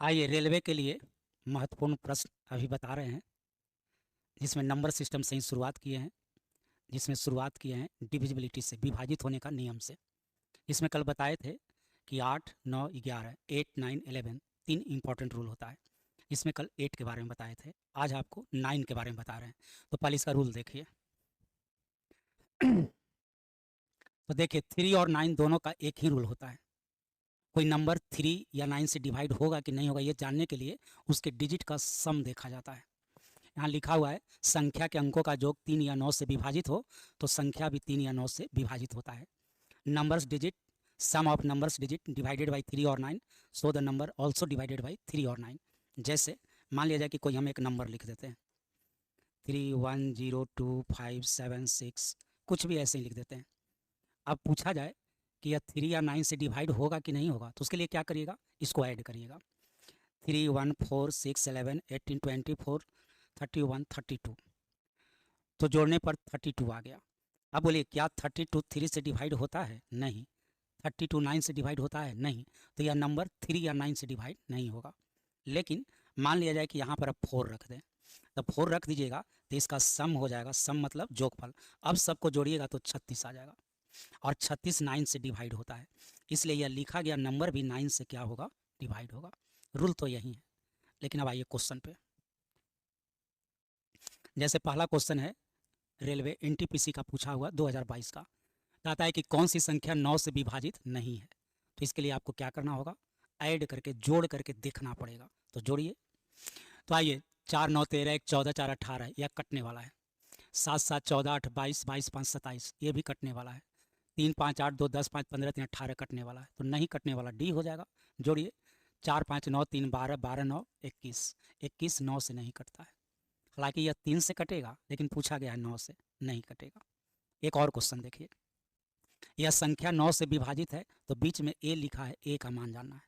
आइए रेलवे के लिए महत्वपूर्ण प्रश्न अभी बता रहे हैं, जिसमें नंबर सिस्टम से ही शुरुआत किए हैं, जिसमें शुरुआत किए हैं डिविजिबिलिटी से, विभाजित होने का नियम से। इसमें कल बताए थे कि 8, 9, 11, 8, 9, 11 तीन इंपॉर्टेंट रूल होता है। इसमें कल 8 के बारे में बताए थे, आज आपको 9 के बारे में बता रहे हैं। तो पहले इसका रूल देखिए। तो देखिए 3 और 9 दोनों का एक ही रूल होता है। कोई नंबर 3 या 9 से डिवाइड होगा कि नहीं होगा ये जानने के लिए उसके डिजिट का सम देखा जाता है। यहाँ लिखा हुआ है संख्या के अंकों का योग 3 या 9 से विभाजित हो तो संख्या भी 3 या 9 से विभाजित होता है। Numbers digit, sum of numbers digit divided by 3 और 9, so the number also divided by 3 और 9। जैसे मान लिया जाए कि कोई हम एक नंबर लिख देते हैं 310256, कुछ भी ऐसे ही लिख देते हैं। अब पूछा जाए कि यह 3 या 9 से डिवाइड होगा कि नहीं होगा, तो उसके लिए क्या करिएगा, इसको ऐड करिएगा। 3, 1, 4, 6, 11, 18, 24, 31, 32, तो जोड़ने पर 32 आ गया। अब बोलिए क्या 32 3 से डिवाइड होता है? नहीं। 32 9 से डिवाइड होता है? नहीं। तो यह नंबर 3 या 9 से डिवाइड नहीं होगा। लेकिन मान लिया जाए कि यहाँ पर अब 4 रख दें, तो 4 रख दीजिएगा तो इसका सम हो जाएगा, सम मतलब जोगफल। अब सबको जोड़िएगा तो 36 आ जाएगा, और 36 9 से डिवाइड होता है, इसलिए यह लिखा गया नंबर भी 9 से क्या होगा, डिवाइड होगा। रूल तो यही है। लेकिन अब आइए क्वेश्चन पे। जैसे पहला क्वेश्चन है रेलवे एनटीपीसी का पूछा हुआ 2022 का, कहता है कि कौन सी संख्या 9 से विभाजित नहीं है। तो इसके लिए आपको क्या करना होगा, ऐड करके जोड़ करके देखना पड़ेगा। तो जोड़िए। तो आइए 4 9 13, 1 14, 4 18, यह कटने वाला है। 7 7 14 8 22, 22 5 27, ये भी कटने वाला है। 3 5 8 2 10 5 15 3 18 कटने वाला है, तो नहीं कटने वाला डी हो जाएगा। जोड़िए 4 5 9 3 12, 12 9 21, 21 9 से नहीं कटता है। हालांकि यह 3 से कटेगा, लेकिन पूछा गया है 9 से नहीं कटेगा। एक और क्वेश्चन देखिए, यह संख्या 9 से विभाजित है तो बीच में ए लिखा है, ए का मान जानना है।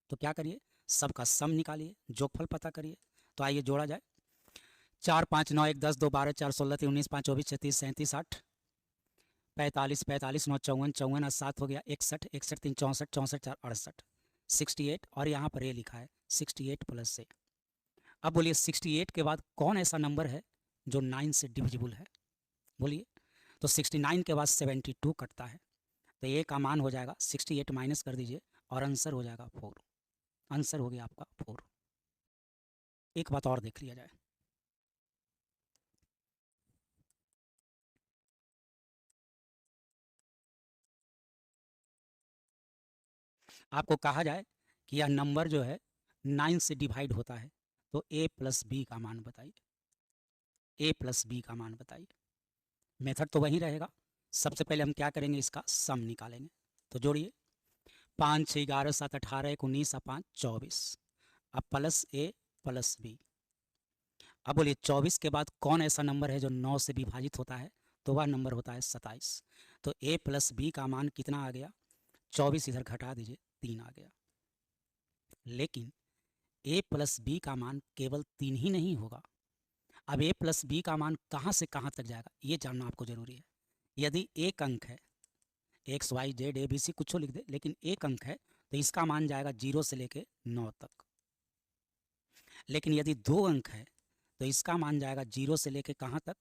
तो क्या करिए, सबका सम निकालिए, जोगफल पता करिए। तो आइए जोड़ा जाए। 4 5 9 1 10 2 12 4 16 3 19 5 24 36 37 8 45 45 9 54 54 7 हो गया 61 61 3 64 64 4 68 68, और यहाँ पर ए लिखा है 68 प्लस ए। अब बोलिए 68 के बाद कौन ऐसा नंबर है जो 9 से डिविजिबल है? बोलिए। तो 69 के बाद 72 कटता है, तो ए का मान हो जाएगा 68 माइनस कर दीजिए और आंसर हो जाएगा 4। आंसर हो गया आपका 4। एक बात और देख लिया जाए। आपको कहा जाए कि यह नंबर जो है 9 से डिवाइड होता है, तो ए प्लस बी का मान बताइए। ए प्लस बी का मान बताइए। मेथड तो वही रहेगा। सबसे पहले हम क्या करेंगे, इसका सम निकालेंगे। तो जोड़िए 5 6 11 7 18 1 19 5 24, अब प्लस ए प्लस बी। अब बोलिए 24 के बाद कौन ऐसा नंबर है जो 9 से विभाजित होता है? तो वह नंबर होता है 27। तो ए प्लस बी का मान कितना आ गया, 24 इधर घटा दीजिए 3 आ गया। लेकिन ए प्लस बी का मान केवल 3 ही नहीं होगा। अब ए प्लस बी का मान कहाँ से कहाँ तक जाएगा ये जानना आपको जरूरी है। यदि एक अंक है, X Y Z A B C कुछ लिख दे, लेकिन एक अंक है तो इसका मान जाएगा 0 से लेके 9 तक। लेकिन यदि 2 अंक है तो इसका मान जाएगा 0 से लेके कहाँ तक,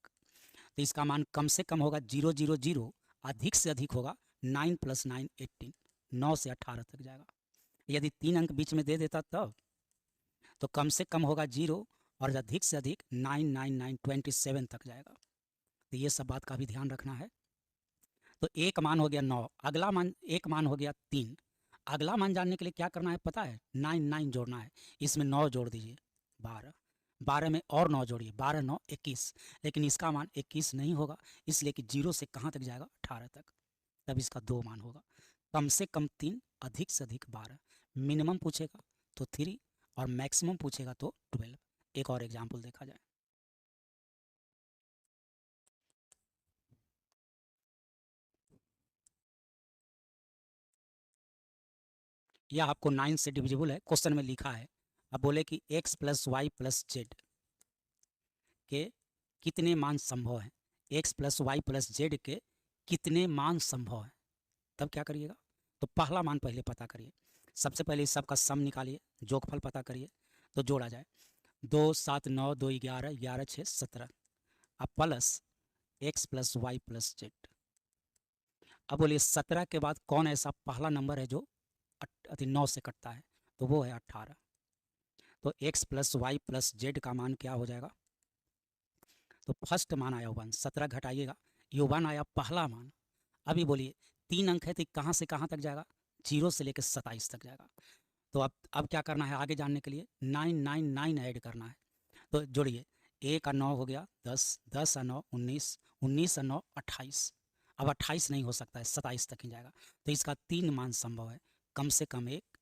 तो इसका मान कम से कम होगा 0 0 0, अधिक से अधिक होगा 9 + 9 18, 9 से 18 तक जाएगा। यदि 3 अंक बीच में दे देता तब तो कम से कम होगा 0 और अधिक से अधिक 9 9 9 27 तक जाएगा। तो ये सब बात का भी ध्यान रखना है। तो एक मान हो गया 9, अगला मान एक मान हो गया 3। अगला मान जानने के लिए क्या करना है पता है, 9 9 जोड़ना है, इसमें 9 जोड़ दीजिए 12, 12 में और 9 जोड़िए, 12 9 21, लेकिन इसका मान 21 नहीं होगा, इसलिए कि 0 से कहाँ तक जाएगा, 18 तक। तब इसका 2 मान होगा, कम से कम 3, अधिक से अधिक 12। मिनिमम पूछेगा तो 3 और मैक्सिमम पूछेगा तो 12। एक और एग्जाम्पल देखा जाए। यह आपको 9 से डिविजिबल है, क्वेश्चन में लिखा है। अब बोले कि x + y + z के कितने मान संभव हैं, x + y + z के कितने मान संभव हैं। तब क्या करिएगा, तो पहला मान पहले पता करिए। सबसे पहले इस सब का सम निकालिए, जोगफल पता करिए तो जोड़ा जाए। 2 7 9 2 11 11 6 17। अब plus X plus Y plus Z. अब बोलिए 17 के बाद कौन ऐसा पहला नंबर है जो 9 से कटता है, तो वो है 18। तो X plus Y plus Z का मान क्या हो जाएगा, तो फर्स्ट मान आया 1, 17 घटाइएगा, ये 1 आया पहला मान। अभी बोलिए 3 अंक है तो कहाँ से कहाँ तक जाएगा, 0 से लेकर 27 तक जाएगा। तो अब क्या करना है आगे जानने के लिए, 9 ऐड करना है। तो जोड़िए, 1 और 9 हो गया 10, 10 और 9 19, 19 और 9 28। अब 28 नहीं हो सकता है, 27 तक ही जाएगा। तो इसका 3 मान संभव है, कम से कम 1,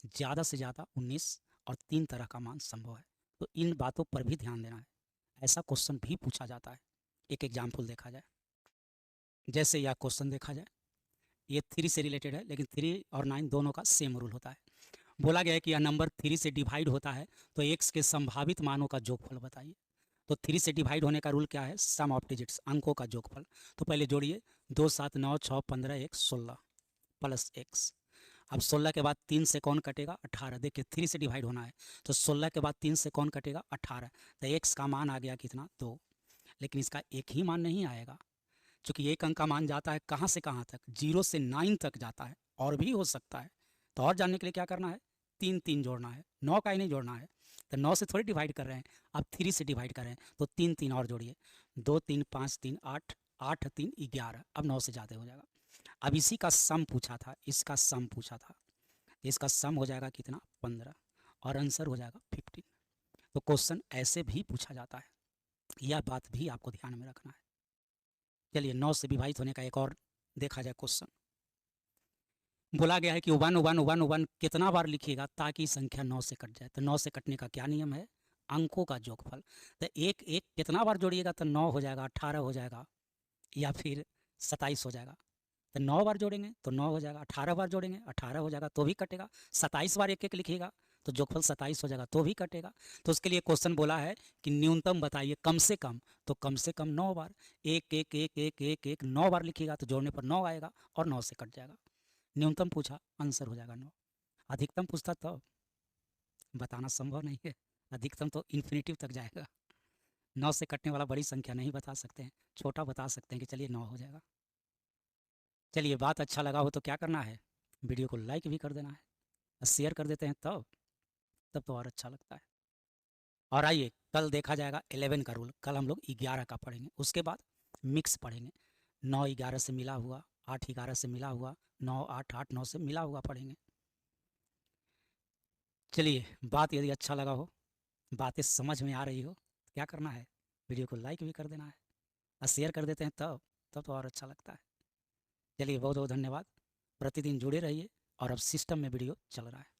ज़्यादा से ज़्यादा 19 और 3 तरह का मान संभव है। तो इन बातों पर भी ध्यान देना है, ऐसा क्वेश्चन भी पूछा जाता है। एक एग्जाम्पल देखा जाए, जैसे यह क्वेश्चन देखा जाए, ये 3 से रिलेटेड है, लेकिन 3 और 9 दोनों का सेम रूल होता है। बोला गया है कि यह नंबर 3 से डिवाइड होता है तो x के संभावित मानों का जोगफल बताइए। तो 3 से डिवाइड होने का रूल क्या है, सम ऑफ डिजिट्स, अंकों का जोगफल। तो पहले जोड़िए, 2 7 9 6 15 1 16 प्लस x। अब 16 के बाद 3 से कौन कटेगा, 18। देखिए 3 से डिवाइड होना है तो 16 के बाद 3 से कौन कटेगा, 18। तो x का मान आ गया कितना, 2। लेकिन इसका एक ही मान नहीं आएगा, क्योंकि एक अंक का मान जाता है कहाँ से कहाँ तक, 0 से 9 तक जाता है, और भी हो सकता है। तो और जानने के लिए क्या करना है, 3 3 जोड़ना है, 9 का ही नहीं जोड़ना है। तो 9 से थोड़ी डिवाइड कर रहे हैं, अब 3 से डिवाइड कर रहे हैं, तो 3 3 और जोड़िए, 2 3 5 3 8, 8 3 11। अब 9 से ज़्यादा हो जाएगा। अब इसी का सम पूछा था, इसका सम पूछा था, इसका सम हो जाएगा कितना, 15, और आंसर हो जाएगा 15। तो क्वेश्चन ऐसे भी पूछा जाता है, यह बात भी आपको ध्यान में रखना है। चलिए 9 से विभाजित होने का एक और देखा जाए क्वेश्चन। बोला गया है कि 1 1 1 1 कितना बार लिखिएगा ताकि संख्या 9 से कट जाए। तो 9 से कटने का क्या नियम है, अंकों का जोगफल। तो एक एक कितना बार जोड़िएगा तो 9 हो जाएगा, 18 हो जाएगा, या फिर 27 हो जाएगा। तो 9 बार जोड़ेंगे तो 9 हो जाएगा, 18 बार जोड़ेंगे 18 हो जाएगा, तो भी कटेगा। 27 बार एक एक लिखिएगा तो जोगफल 27 हो जाएगा, तो भी कटेगा। तो उसके लिए क्वेश्चन बोला है कि न्यूनतम बताइए कम से कम, तो कम से कम 9 बार। एक एक एक एक एक एक 9 बार लिखिएगा तो जोड़ने पर 9 आएगा और 9 से कट जाएगा। न्यूनतम पूछा, आंसर हो जाएगा 9। अधिकतम पूछता तो बताना संभव नहीं है, अधिकतम तो इन्फिनिटिव तक जाएगा। 9 से कटने वाला बड़ी संख्या नहीं बता सकते हैं, छोटा बता सकते हैं कि चलिए 9 हो जाएगा। चलिए बात अच्छा लगा हो तो क्या करना है, वीडियो को लाइक भी कर देना है, और शेयर कर देते हैं तब तो और अच्छा लगता है। और आइए कल देखा जाएगा 11 का रूल, कल हम लोग 11 का पढ़ेंगे, उसके बाद मिक्स पढ़ेंगे। 9 11 से मिला हुआ, 8 11 से मिला हुआ, 9 8 8 9 से मिला हुआ पढ़ेंगे। चलिए बात यदि अच्छा लगा हो, बातें समझ में आ रही हो, तो क्या करना है, वीडियो को लाइक भी कर देना है, और शेयर कर देते हैं तब तो और अच्छा लगता है। चलिए बहुत बहुत धन्यवाद, प्रतिदिन जुड़े रहिए। और अब सिस्टम में वीडियो चल रहा है।